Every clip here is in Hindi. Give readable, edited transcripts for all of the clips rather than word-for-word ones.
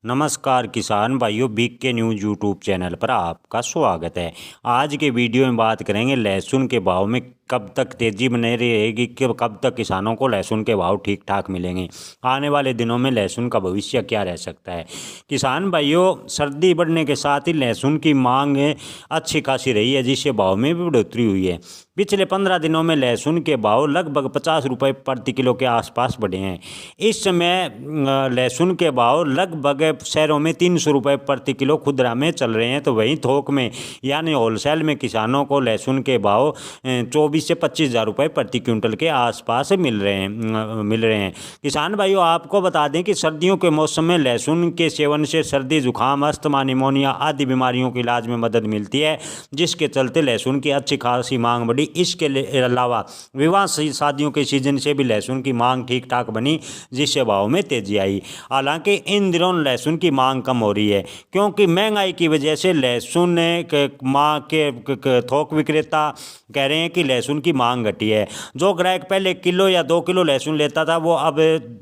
नमस्कार किसान भाइयों, बीके न्यूज़ यूट्यूब चैनल पर आपका स्वागत है। आज के वीडियो में बात करेंगे लहसुन के भाव में कब तक तेज़ी बनी रहेगी, कि कब तक किसानों को लहसुन के भाव ठीक ठाक मिलेंगे। आने वाले दिनों में लहसुन का भविष्य क्या रह सकता है। किसान भाइयों, सर्दी बढ़ने के साथ ही लहसुन की मांग अच्छी खासी रही है, जिससे भाव में भी बढ़ोतरी हुई है। पिछले 15 दिनों में लहसुन के भाव लगभग 50 रुपये प्रति किलो के आसपास बढ़े हैं। इस समय लहसुन के भाव लगभग शहरों में 300 रुपये प्रति किलो खुदरा में चल रहे हैं, तो वहीं थोक में यानी होलसेल में किसानों को लहसुन के भाव 24 से 25 हज़ार रुपये प्रति क्विंटल के आसपास मिल रहे हैं। किसान भाइयों, आपको बता दें कि सर्दियों के मौसम में लहसुन के सेवन से सर्दी जुकाम, अस्थमा, निमोनिया आदि बीमारियों के इलाज में मदद मिलती है, जिसके चलते लहसुन की अच्छी खासी मांग बढ़ी। इसके अलावा विवाह शादियों के सीजन से भी लहसुन की मांग ठीक ठाक बनी, जिससे भाव में तेजी आई। हालांकि इन दिनों लहसुन की मांग कम हो रही है, क्योंकि महंगाई की वजह से लहसुन के थोक विक्रेता कह रहे हैं कि लहसुन की मांग घटी है। जो ग्राहक पहले किलो या 2 किलो लहसुन लेता था, वो अब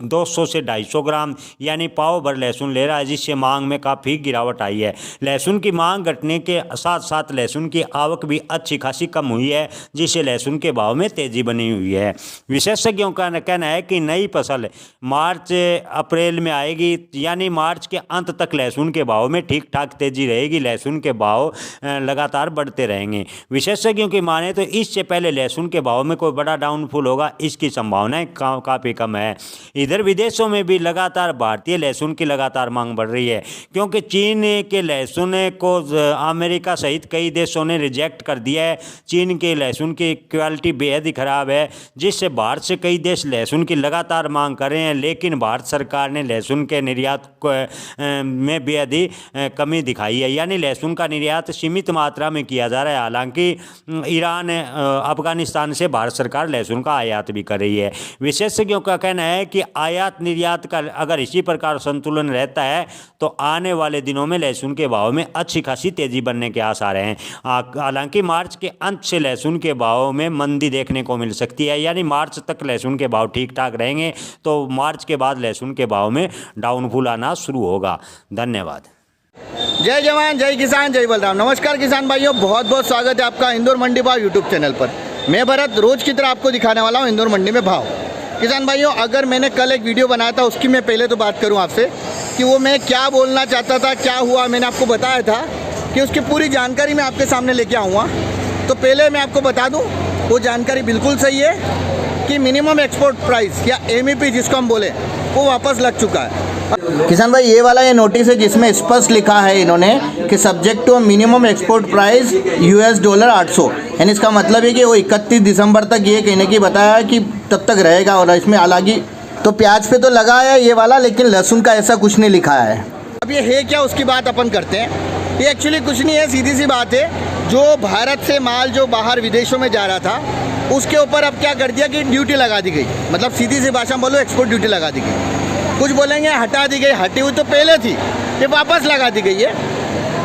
200 से 250 ग्राम यानी पाव भर लहसुन ले रहा है, जिससे मांग में काफ़ी गिरावट आई है। लहसुन की मांग घटने के साथ साथ लहसुन की आवक भी अच्छी खासी कम हुई है, जिससे लहसुन के भाव में तेजी बनी हुई है। विशेषज्ञों का कहना है कि नई फसल मार्च अप्रैल में आएगी, यानी मार्च के अंत तक लहसुन के भाव में ठीक ठाक तेजी रहेगी। लहसुन के भाव लगातार बढ़ते रहेंगे। विशेषज्ञों की माने तो इससे पहले लहसुन के भाव में कोई बड़ा डाउनफॉल होगा, इसकी संभावनाएं काफ़ी कम है। इधर विदेशों में भी लगातार भारतीय लहसुन की लगातार मांग बढ़ रही है, क्योंकि चीन के लहसुन को अमेरिका सहित कई देशों ने रिजेक्ट कर दिया है। चीन के लहसुन की क्वालिटी बेहद ही ख़राब है, जिससे भारत से कई देश लहसुन की लगातार मांग कर रहे हैं, लेकिन भारत सरकार ने लहसुन के निर्यात में बेहद ही कमी दिखाई है, यानी लहसुन का निर्यात सीमित मात्रा में किया जा रहा है। हालांकि ईरान, अफगानिस्तान से भारत सरकार लहसुन का आयात भी कर रही है। विशेषज्ञों का कहना है कि आयात निर्यात का अगर इसी प्रकार संतुलन रहता है, तो आने वाले दिनों में लहसुन के भाव में अच्छी खासी तेजी बनने के आसार हैं। हालांकि मार्च के अंत से लहसुन के भाव में मंदी देखने को मिल सकती है, यानी मार्च तक लहसुन के भाव ठीक ठाक रहेंगे, तो मार्च के बाद लहसुन के भाव में डाउनफॉल आना शुरू होगा। धन्यवाद। जय जवान, जय किसान, जय बलराम। नमस्कार किसान भाइयों, बहुत बहुत स्वागत है आपका इंदौर मंडी भाव यूट्यूब चैनल पर। मैं भरत रोज की तरह आपको दिखाने वाला हूँ इंदौर मंडी में भाव। किसान भाइयों, अगर मैंने कल एक वीडियो बनाया था, उसकी मैं पहले तो बात करूँ आपसे कि वो मैं क्या बोलना चाहता था, क्या हुआ, मैंने आपको बताया था कि उसकी पूरी जानकारी मैं आपके सामने लेके आऊँगा। तो पहले मैं आपको बता दूँ, वो जानकारी बिल्कुल सही है कि मिनिमम एक्सपोर्ट प्राइस या MEP जिसको हम बोले, वो वापस लग चुका है। किसान भाई, ये वाला नोटिस है जिसमें स्पष्ट लिखा है इन्होंने कि subject to minimum export price $800, यानी इसका मतलब है कि वो 31 दिसंबर तक ये कहने की बताया है कि तब तक रहेगा। और इसमें हालांकि तो प्याज पे तो लगा है ये वाला, लेकिन लहसुन का ऐसा कुछ नहीं लिखा है। अब ये है क्या, उसकी बात अपन करते हैं। ये एक्चुअली कुछ नहीं है, सीधी सी बात है। जो भारत से माल जो बाहर विदेशों में जा रहा था, उसके ऊपर अब क्या कर दिया कि ड्यूटी लगा दी गई। मतलब सीधी सी भाषा में बोलो, एक्सपोर्ट ड्यूटी लगा दी गई। कुछ बोलेंगे हटा दी गई, हटी हुई तो पहले थी, ये वापस लगा दी गई है।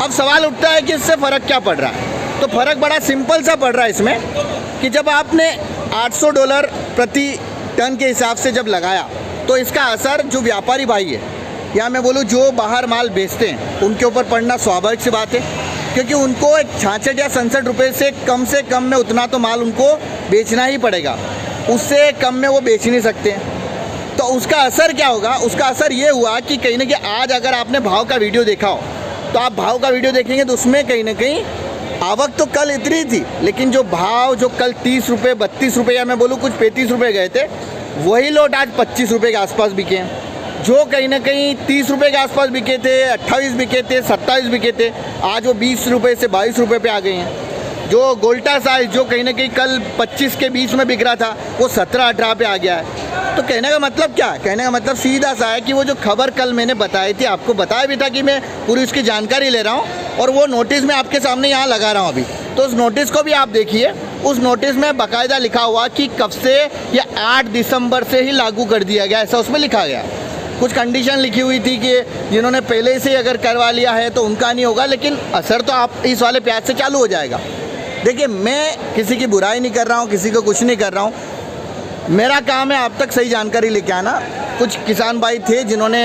अब सवाल उठता है कि इससे फ़र्क क्या पड़ रहा है। तो फ़र्क बड़ा सिंपल सा पड़ रहा है इसमें कि जब आपने $800 प्रति टन के हिसाब से जब लगाया, तो इसका असर जो व्यापारी भाई है, या मैं बोलूँ जो बाहर माल बेचते हैं, उनके ऊपर पड़ना स्वाभाविक सी बात है, क्योंकि उनको एक 66 या 67 रुपये से कम में उतना तो माल उनको बेचना ही पड़ेगा। उससे कम में वो बेच नहीं सकते। तो उसका असर क्या होगा? उसका असर ये हुआ कि कहीं ना कहीं आज अगर आपने भाव का वीडियो देखा हो, तो आप भाव का वीडियो देखेंगे तो उसमें कहीं ना कहीं आवक तो कल इतनी थी, लेकिन जो भाव जो कल 30 रुपये, 32 रुपये, या मैं बोलूँ कुछ 35 रुपये गए थे, वही लोट आज 25 रुपये के आसपास बिके हैं। जो कहीं ना कहीं 30 रुपये के आसपास बिके थे, 28 बिके थे, 27 बिके थे, आज वो 20 रुपये से 22 रुपये पे आ गए हैं। जो गोल्टा साइज जो कहीं ना कहीं कल 25 के बीच में बिक रहा था, वो 17-18 पे आ गया है। तो कहने का मतलब क्या है? कहने का मतलब सीधा सा है कि वो जो खबर कल मैंने बताई थी, आपको बताया भी था कि मैं पूरी उसकी जानकारी ले रहा हूँ, और वो नोटिस मैं आपके सामने यहाँ लगा रहा हूँ अभी। तो उस नोटिस को भी आप देखिए। उस नोटिस में बाकायदा लिखा हुआ कि कब से, या 8 दिसंबर से ही लागू कर दिया गया, ऐसा उसमें लिखा गया। कुछ कंडीशन लिखी हुई थी कि जिन्होंने पहले से अगर करवा लिया है तो उनका नहीं होगा, लेकिन असर तो आप इस वाले प्याज से चालू हो जाएगा। देखिए, मैं किसी की बुराई नहीं कर रहा हूँ, किसी को कुछ नहीं कर रहा हूँ। मेरा काम है आप तक सही जानकारी लेके आना। कुछ किसान भाई थे जिन्होंने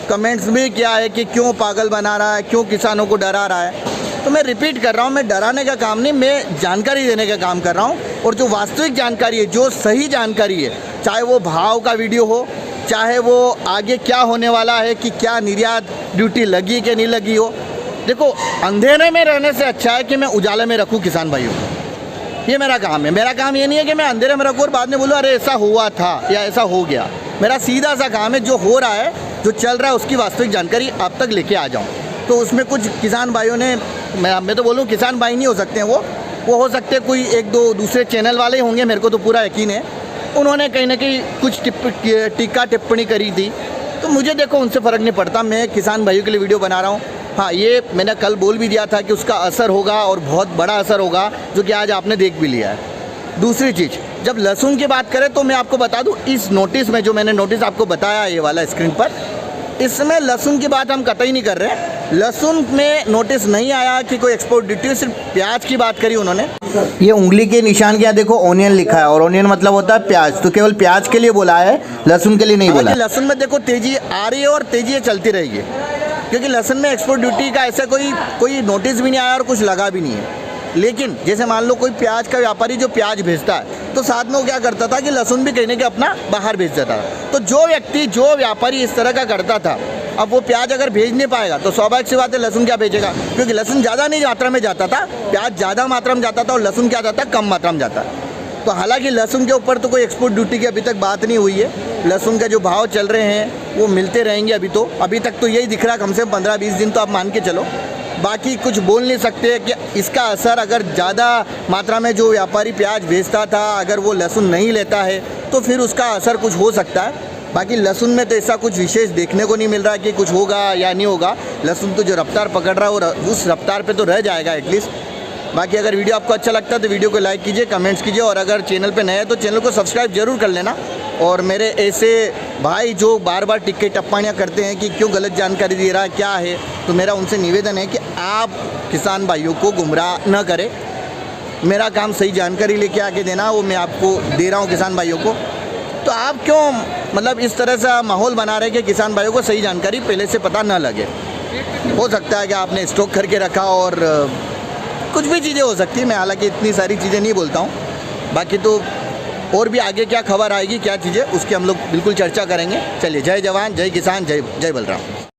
कमेंट्स में क्या है कि क्यों पागल बना रहा है, क्यों किसानों को डरा रहा है। तो मैं रिपीट कर रहा हूँ, मैं डराने का काम नहीं, मैं जानकारी देने का काम कर रहा हूँ। और जो वास्तविक जानकारी है, जो सही जानकारी है, चाहे वो भाव का वीडियो हो, चाहे वो आगे क्या होने वाला है कि क्या निर्यात ड्यूटी लगी कि नहीं लगी हो। देखो, अंधेरे में रहने से अच्छा है कि मैं उजाले में रखूँ किसान भाइयों को। ये मेरा काम है। मेरा काम ये नहीं है कि मैं अंधेरे में रखूँ और बाद में बोलूँ अरे ऐसा हुआ था या ऐसा हो गया। मेरा सीधा सा काम है, जो हो रहा है, जो चल रहा है, उसकी वास्तविक जानकारी आप तक लेके आ जाऊँ। तो उसमें कुछ किसान भाइयों ने, मैं तो बोलूँ किसान भाई नहीं हो सकते हैं वो हो सकते हैं कोई एक दो दूसरे चैनल वाले होंगे, मेरे को तो पूरा यकीन है। उन्होंने कहीं ना कहीं कुछ टीका टिप्पणी करी थी, तो मुझे देखो उनसे फ़र्क नहीं पड़ता। मैं किसान भाइयों के लिए वीडियो बना रहा हूँ। हाँ, ये मैंने कल बोल भी दिया था कि उसका असर होगा और बहुत बड़ा असर होगा, जो कि आज आपने देख भी लिया है। दूसरी चीज़, जब लहसुन की बात करें तो मैं आपको बता दूं, इस नोटिस में जो मैंने नोटिस आपको बताया ये वाला स्क्रीन पर, इसमें लहसुन की बात हम कतई नहीं कर रहे हैं। लहसुन में नोटिस नहीं आया कि कोई एक्सपोर्ट ड्यूटी, सिर्फ प्याज की बात करी उन्होंने। ये उंगली के निशान क्या देखो, ऑनियन लिखा है, और ऑनियन मतलब होता है प्याज, तो केवल प्याज के लिए बोला है, लहसुन के लिए नहीं बोला। लहसुन में देखो तेजी आ रही है और तेजी चलती रहेगी, क्योंकि लहसुन में एक्सपोर्ट ड्यूटी का ऐसा कोई नोटिस भी नहीं आया और कुछ लगा भी नहीं है। लेकिन जैसे मान लो कोई प्याज का व्यापारी जो प्याज भेजता है, तो साथ में वो क्या करता था कि लहसुन भी कहने के अपना बाहर भेज देता था। तो जो व्यापारी इस तरह का करता था, अब वो प्याज अगर भेज नहीं पाएगा तो स्वाभाविक सी बात है लहसुन क्या भेजेगा, क्योंकि लहसुन ज़्यादा नहीं मात्रा में जाता था, प्याज ज़्यादा मात्रा में जाता था और लहसुन क्या जाता, कम मात्रा में जाता। तो हालांकि लहसुन के ऊपर तो कोई एक्सपोर्ट ड्यूटी की अभी तक बात नहीं हुई है। लहसुन के जो भाव चल रहे हैं वो मिलते रहेंगे। अभी तक तो यही दिख रहा है, कम से कम 15-20 दिन तो आप मान के चलो। बाकी कुछ बोल नहीं सकते कि इसका असर, अगर ज़्यादा मात्रा में जो व्यापारी प्याज भेजता था अगर वो लहसुन नहीं लेता है तो फिर उसका असर कुछ हो सकता है। बाकी लहसुन में तो ऐसा कुछ विशेष देखने को नहीं मिल रहा कि कुछ होगा या नहीं होगा। लहसुन तो जो रफ्तार पकड़ रहा है वो उस रफ्तार पे तो रह जाएगा एटलीस्ट। बाकी अगर वीडियो आपको अच्छा लगता है तो वीडियो को लाइक कीजिए, कमेंट्स कीजिए, और अगर चैनल पे नए हैं तो चैनल को सब्सक्राइब जरूर कर लेना। और मेरे ऐसे भाई जो बार बार टिक्के टप्पानियाँ करते हैं कि क्यों गलत जानकारी दे रहा है, क्या है, तो मेरा उनसे निवेदन है कि आप किसान भाइयों को गुमराह न करें। मेरा काम सही जानकारी लेके आके देना, वो मैं आपको दे रहा हूँ किसान भाइयों को। तो आप क्यों मतलब इस तरह से माहौल बना रहे कि किसान भाइयों को सही जानकारी पहले से पता न लगे। हो सकता है कि आपने स्टॉक करके रखा और कुछ भी चीज़ें हो सकती है। मैं हालांकि इतनी सारी चीज़ें नहीं बोलता हूँ। बाकी तो और भी आगे क्या खबर आएगी, क्या चीज़ें, उसकी हम लोग बिल्कुल चर्चा करेंगे। चलिए, जय जवान, जय किसान, जय बलराम।